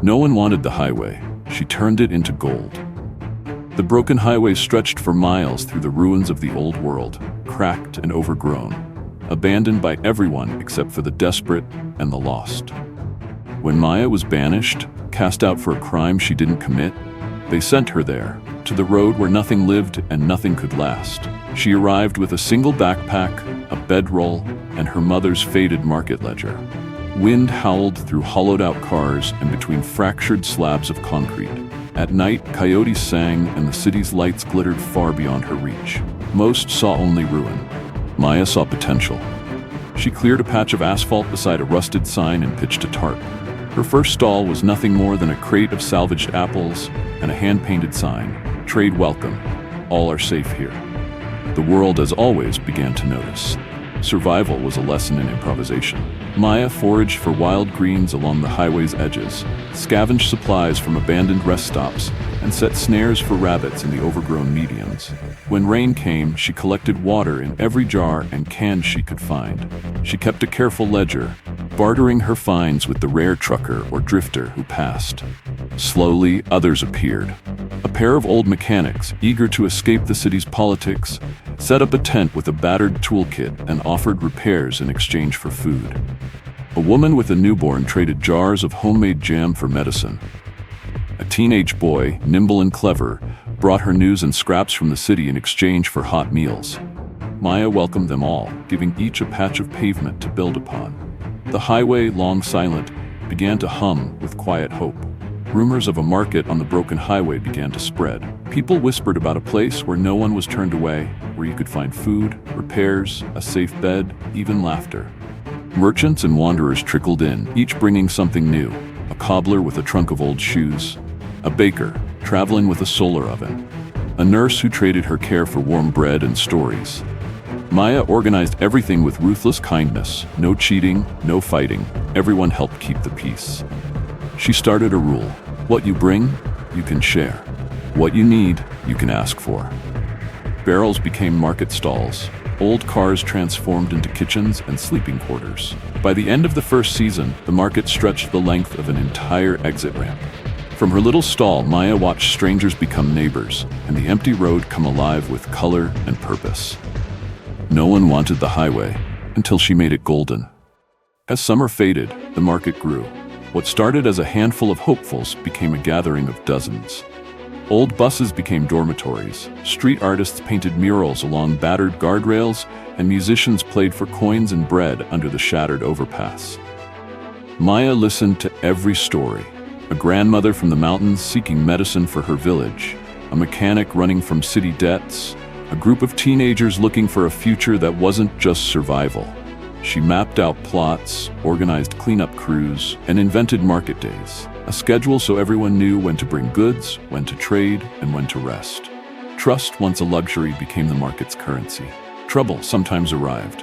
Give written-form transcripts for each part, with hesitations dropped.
No one wanted the highway. She turned it into gold. The broken highway stretched for miles through the ruins of the old world, cracked and overgrown, abandoned by everyone except for the desperate and the lost. When Maya was banished, cast out for a crime she didn't commit, they sent her there, to the road where nothing lived and nothing could last. She arrived with a single backpack, a bedroll, and her mother's faded market ledger. Wind howled through hollowed-out cars and between fractured slabs of concrete. At night, coyotes sang and the city's lights glittered far beyond her reach. Most saw only ruin. Maya saw potential. She cleared a patch of asphalt beside a rusted sign and pitched a tarp. Her first stall was nothing more than a crate of salvaged apples and a hand-painted sign, "Trade welcome. All are safe here." The world, as always, began to notice. Survival was a lesson in improvisation. Maya foraged for wild greens along the highway's edges, scavenged supplies from abandoned rest stops, and set snares for rabbits in the overgrown medians. When rain came, she collected water in every jar and can she could find. She kept a careful ledger, bartering her finds with the rare trucker or drifter who passed. Slowly, others appeared. A pair of old mechanics, eager to escape the city's politics, set up a tent with a battered toolkit and offered repairs in exchange for food. A woman with a newborn traded jars of homemade jam for medicine. A teenage boy, nimble and clever, brought her news and scraps from the city in exchange for hot meals. Maya welcomed them all, giving each a patch of pavement to build upon. The highway, long silent, began to hum with quiet hope. Rumors of a market on the broken highway began to spread. People whispered about a place where no one was turned away, where you could find food, repairs, a safe bed, even laughter. Merchants and wanderers trickled in, each bringing something new. A cobbler with a trunk of old shoes, a baker traveling with a solar oven, a nurse who traded her care for warm bread and stories. Maya organized everything with ruthless kindness. No cheating, no fighting. Everyone helped keep the peace. She started a rule. What you bring, you can share. What you need, you can ask for. Barrels became market stalls. Old cars transformed into kitchens and sleeping quarters. By the end of the first season, the market stretched the length of an entire exit ramp. From her little stall, Maya watched strangers become neighbors, and the empty road come alive with color and purpose. No one wanted the highway until she made it golden. As summer faded, the market grew. What started as a handful of hopefuls became a gathering of dozens. Old buses became dormitories, street artists painted murals along battered guardrails, and musicians played for coins and bread under the shattered overpass. Maya listened to every story. A grandmother from the mountains seeking medicine for her village, a mechanic running from city debts, a group of teenagers looking for a future that wasn't just survival. She mapped out plots, organized cleanup crews, and invented market days. A schedule so everyone knew when to bring goods, when to trade, and when to rest. Trust, once a luxury, became the market's currency. Trouble sometimes arrived.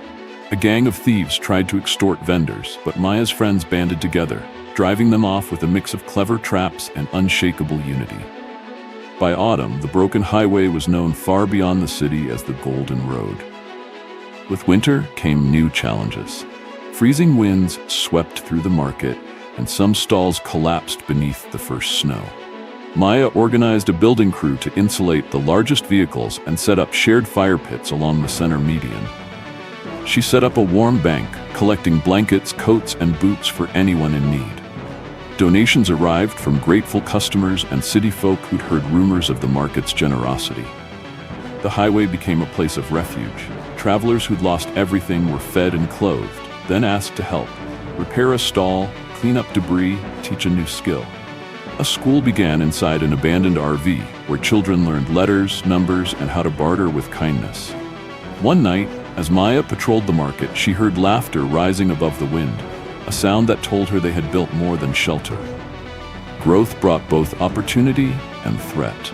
A gang of thieves tried to extort vendors, but Maya's friends banded together, driving them off with a mix of clever traps and unshakable unity. By autumn, the broken highway was known far beyond the city as the Golden Road. With winter came new challenges. Freezing winds swept through the market, and some stalls collapsed beneath the first snow. Maya organized a building crew to insulate the largest vehicles and set up shared fire pits along the center median. She set up a warm bank, collecting blankets, coats, and boots for anyone in need. Donations arrived from grateful customers and city folk who'd heard rumors of the market's generosity. The highway became a place of refuge. Travelers who'd lost everything were fed and clothed, then asked to help. Repair a stall, clean up debris, teach a new skill. A school began inside an abandoned RV, where children learned letters, numbers, and how to barter with kindness. One night, as Maya patrolled the market, she heard laughter rising above the wind, a sound that told her they had built more than shelter. Growth brought both opportunity and threat.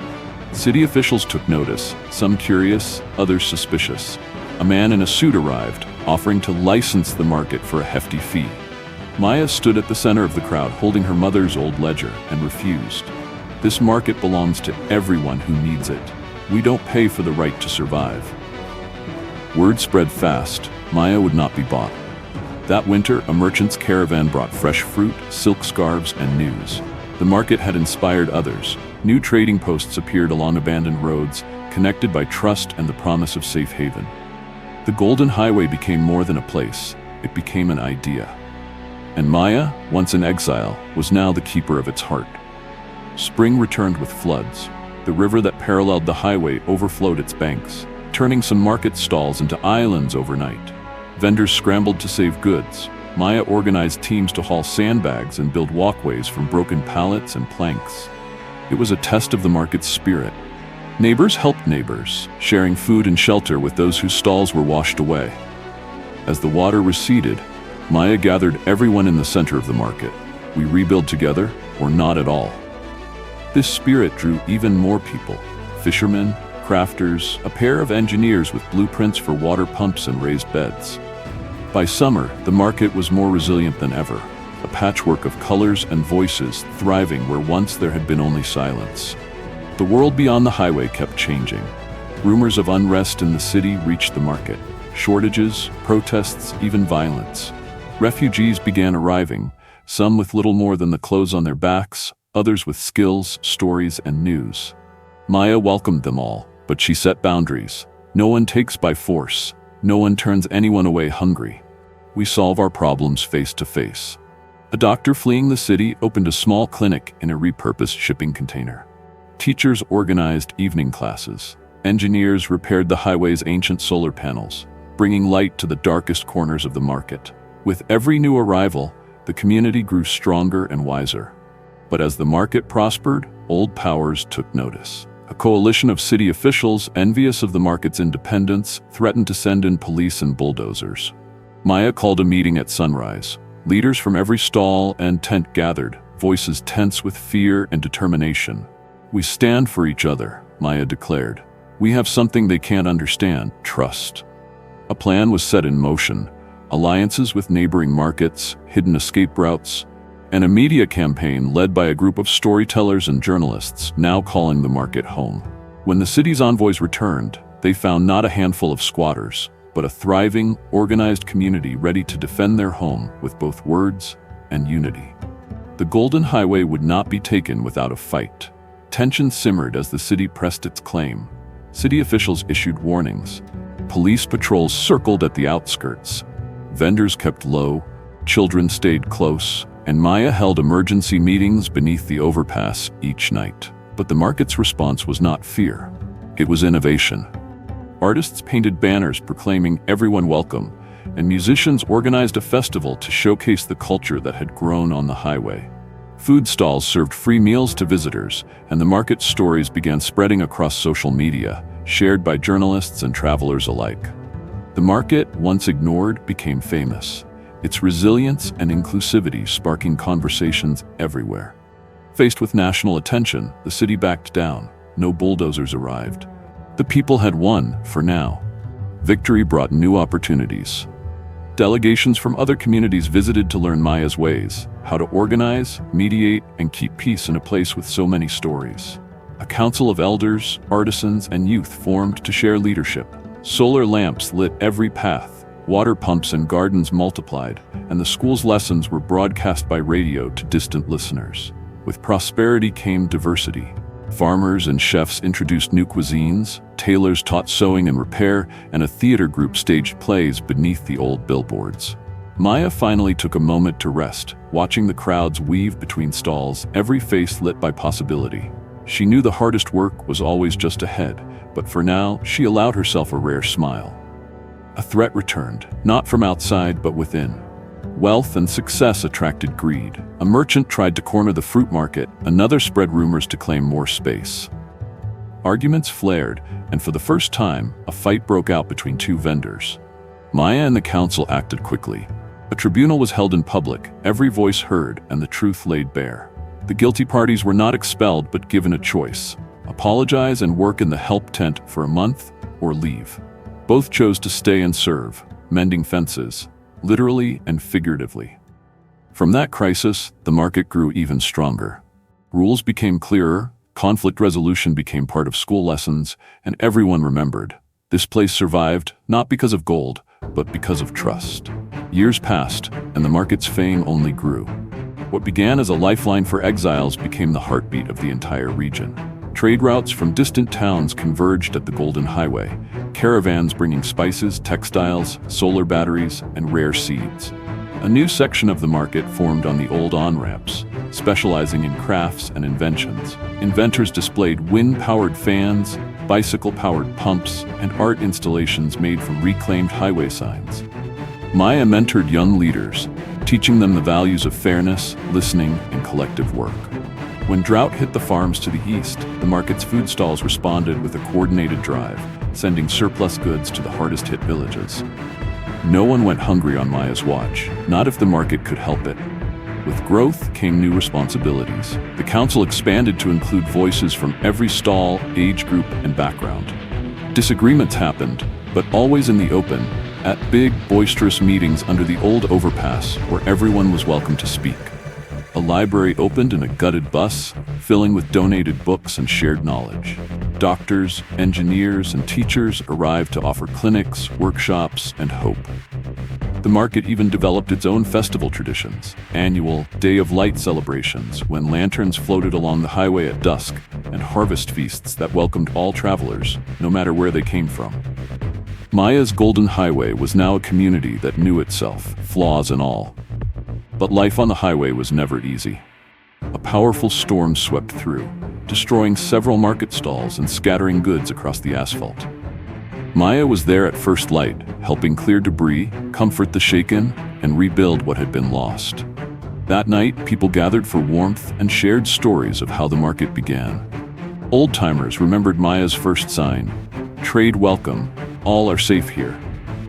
City officials took notice, some curious, others suspicious. A man in a suit arrived, offering to license the market for a hefty fee. Maya stood at the center of the crowd, holding her mother's old ledger, and refused. This market belongs to everyone who needs it. We don't pay for the right to survive. Word spread fast. Maya would not be bought. That winter, a merchant's caravan brought fresh fruit, silk scarves, and news. The market had inspired others. New trading posts appeared along abandoned roads, connected by trust and the promise of safe haven. The Golden Highway became more than a place, it became an idea. And Maya, once in exile, was now the keeper of its heart. Spring returned with floods. The river that paralleled the highway overflowed its banks, turning some market stalls into islands overnight. Vendors scrambled to save goods. Maya organized teams to haul sandbags and build walkways from broken pallets and planks. It was a test of the market's spirit. Neighbors helped neighbors, sharing food and shelter with those whose stalls were washed away. As the water receded, Maya gathered everyone in the center of the market. We rebuild together, or not at all. This spirit drew even more people: fishermen, crafters, a pair of engineers with blueprints for water pumps and raised beds. By summer, the market was more resilient than ever, a patchwork of colors and voices thriving where once there had been only silence. The world beyond the highway kept changing. Rumors of unrest in the city reached the market. Shortages, protests, even violence. Refugees began arriving, some with little more than the clothes on their backs, others with skills, stories, and news. Maya welcomed them all, but she set boundaries. No one takes by force. No one turns anyone away hungry. We solve our problems face to face. A doctor fleeing the city opened a small clinic in a repurposed shipping container. Teachers organized evening classes. Engineers repaired the highway's ancient solar panels, bringing light to the darkest corners of the market. With every new arrival, the community grew stronger and wiser. But as the market prospered, old powers took notice. A coalition of city officials, envious of the market's independence, threatened to send in police and bulldozers. Maya called a meeting at sunrise. Leaders from every stall and tent gathered, voices tense with fear and determination. "We stand for each other," Maya declared. "We have something they can't understand: trust." A plan was set in motion: alliances with neighboring markets, hidden escape routes, and a media campaign led by a group of storytellers and journalists now calling the market home. When the city's envoys returned, they found not a handful of squatters, but a thriving, organized community ready to defend their home with both words and unity. The Golden Highway would not be taken without a fight. Tension simmered as the city pressed its claim. City officials issued warnings. Police patrols circled at the outskirts. Vendors kept low, children stayed close, and Maya held emergency meetings beneath the overpass each night. But the market's response was not fear. It was innovation. Artists painted banners proclaiming everyone welcome, and musicians organized a festival to showcase the culture that had grown on the highway. Food stalls served free meals to visitors, and the market's stories began spreading across social media, shared by journalists and travelers alike. The market, once ignored, became famous, its resilience and inclusivity sparking conversations everywhere. Faced with national attention, the city backed down. No bulldozers arrived. The people had won, for now. Victory brought new opportunities. Delegations from other communities visited to learn Maya's ways, how to organize, mediate, and keep peace in a place with so many stories. A council of elders, artisans, and youth formed to share leadership. Solar lamps lit every path, water pumps and gardens multiplied, and the school's lessons were broadcast by radio to distant listeners. With prosperity came diversity. Farmers and chefs introduced new cuisines, tailors taught sewing and repair, and a theater group staged plays beneath the old billboards. Maya finally took a moment to rest, watching the crowds weave between stalls, every face lit by possibility. She knew the hardest work was always just ahead, but for now, she allowed herself a rare smile. A threat returned, not from outside but within. Wealth and success attracted greed. A merchant tried to corner the fruit market, another spread rumors to claim more space. Arguments flared, and for the first time, a fight broke out between two vendors. Maya and the council acted quickly. A tribunal was held in public, every voice heard, and the truth laid bare. The guilty parties were not expelled but given a choice: apologize and work in the help tent for a month, or leave. Both chose to stay and serve, mending fences, literally and figuratively. From that crisis, the market grew even stronger. Rules became clearer, conflict resolution became part of school lessons, and everyone remembered. This place survived, not because of gold, but because of trust. Years passed, and the market's fame only grew. What began as a lifeline for exiles became the heartbeat of the entire region. Trade routes from distant towns converged at the Golden Highway, caravans bringing spices, textiles, solar batteries, and rare seeds. A new section of the market formed on the old on-ramps, specializing in crafts and inventions. Inventors displayed wind-powered fans, bicycle-powered pumps, and art installations made from reclaimed highway signs. Maya mentored young leaders, teaching them the values of fairness, listening, and collective work. When drought hit the farms to the east, the market's food stalls responded with a coordinated drive, sending surplus goods to the hardest-hit villages. No one went hungry on Maya's watch, not if the market could help it. With growth came new responsibilities. The council expanded to include voices from every stall, age group, and background. Disagreements happened, but always in the open, at big, boisterous meetings under the old overpass where everyone was welcome to speak. A library opened in a gutted bus, filling with donated books and shared knowledge. Doctors, engineers, and teachers arrived to offer clinics, workshops, and hope. The market even developed its own festival traditions, annual Day of Light celebrations when lanterns floated along the highway at dusk, and harvest feasts that welcomed all travelers, no matter where they came from. Maya's Golden Highway was now a community that knew itself, flaws and all. But life on the highway was never easy. A powerful storm swept through, destroying several market stalls and scattering goods across the asphalt. Maya was there at first light, helping clear debris, comfort the shaken, and rebuild what had been lost. That night, people gathered for warmth and shared stories of how the market began. Old-timers remembered Maya's first sign, "Trade welcome, all are safe here."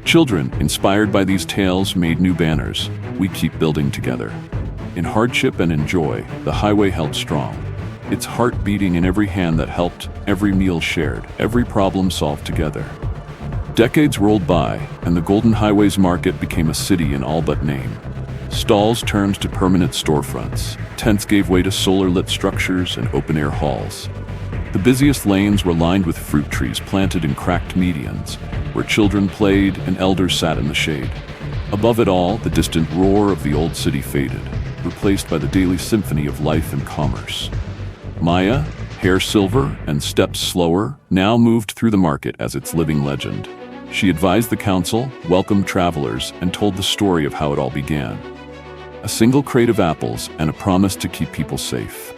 Children, inspired by these tales, made new banners, "We keep building together." In hardship and in joy, the highway held strong, its heart beating in every hand that helped, every meal shared, every problem solved together. Decades rolled by, and the Golden Highway's market became a city in all but name. Stalls turned to permanent storefronts, tents gave way to solar-lit structures and open-air halls. The busiest lanes were lined with fruit trees planted in cracked medians, where children played and elders sat in the shade. Above it all, the distant roar of the old city faded, replaced by the daily symphony of life and commerce. Maya, hair silver and steps slower, now moved through the market as its living legend. She advised the council, welcomed travelers, and told the story of how it all began. A single crate of apples and a promise to keep people safe.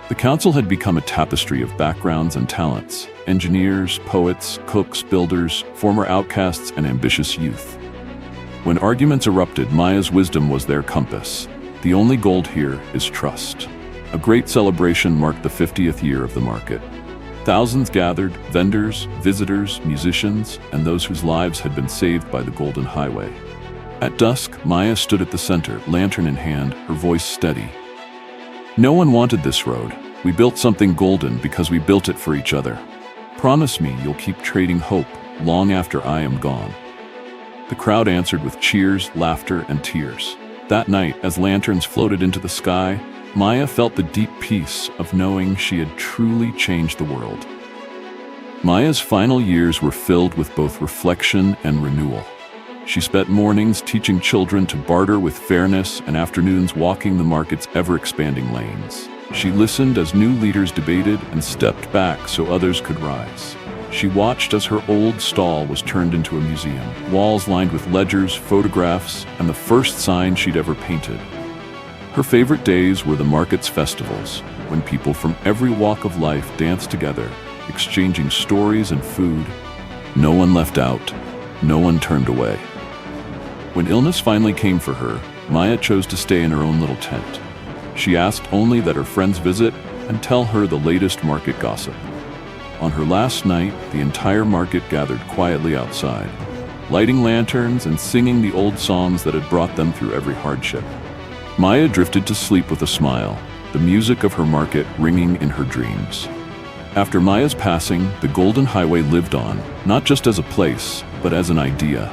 The council had become a tapestry of backgrounds and talents: engineers, poets, cooks, builders, former outcasts, and ambitious youth. When arguments erupted, Maya's wisdom was their compass. The only gold here is trust. A great celebration marked the 50th year of the market. Thousands gathered, vendors, visitors, musicians, and those whose lives had been saved by the Golden Highway. At dusk, Maya stood at the center, lantern in hand, her voice steady. "No one wanted this road. We built something golden because we built it for each other. Promise me you'll keep trading hope long after I am gone." The crowd answered with cheers, laughter, and tears. That night, as lanterns floated into the sky, Maya felt the deep peace of knowing she had truly changed the world. Maya's final years were filled with both reflection and renewal. She spent mornings teaching children to barter with fairness and afternoons walking the market's ever-expanding lanes. She listened as new leaders debated and stepped back so others could rise. She watched as her old stall was turned into a museum, walls lined with ledgers, photographs, and the first sign she'd ever painted. Her favorite days were the market's festivals, when people from every walk of life danced together, exchanging stories and food. No one left out, no one turned away. When illness finally came for her, Maya chose to stay in her own little tent. She asked only that her friends visit and tell her the latest market gossip. On her last night, the entire market gathered quietly outside, lighting lanterns and singing the old songs that had brought them through every hardship. Maya drifted to sleep with a smile, the music of her market ringing in her dreams. After Maya's passing, the Golden Highway lived on, not just as a place, but as an idea.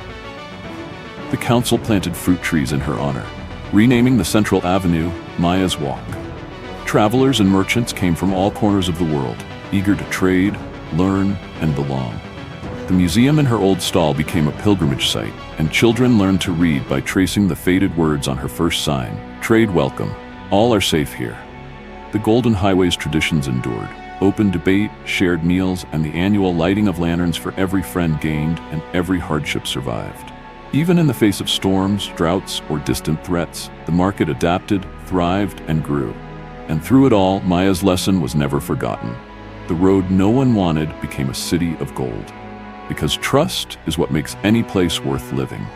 The council planted fruit trees in her honor, renaming the central avenue Maya's Walk. Travelers and merchants came from all corners of the world, eager to trade, learn, and belong. The museum in her old stall became a pilgrimage site, and children learned to read by tracing the faded words on her first sign: "Trade welcome. All are safe here." The Golden Highway's traditions endured. Open debate, shared meals, and the annual lighting of lanterns for every friend gained and every hardship survived. Even in the face of storms, droughts, or distant threats, the market adapted, thrived, and grew. And through it all, Maya's lesson was never forgotten. The road no one wanted became a city of gold. Because trust is what makes any place worth living.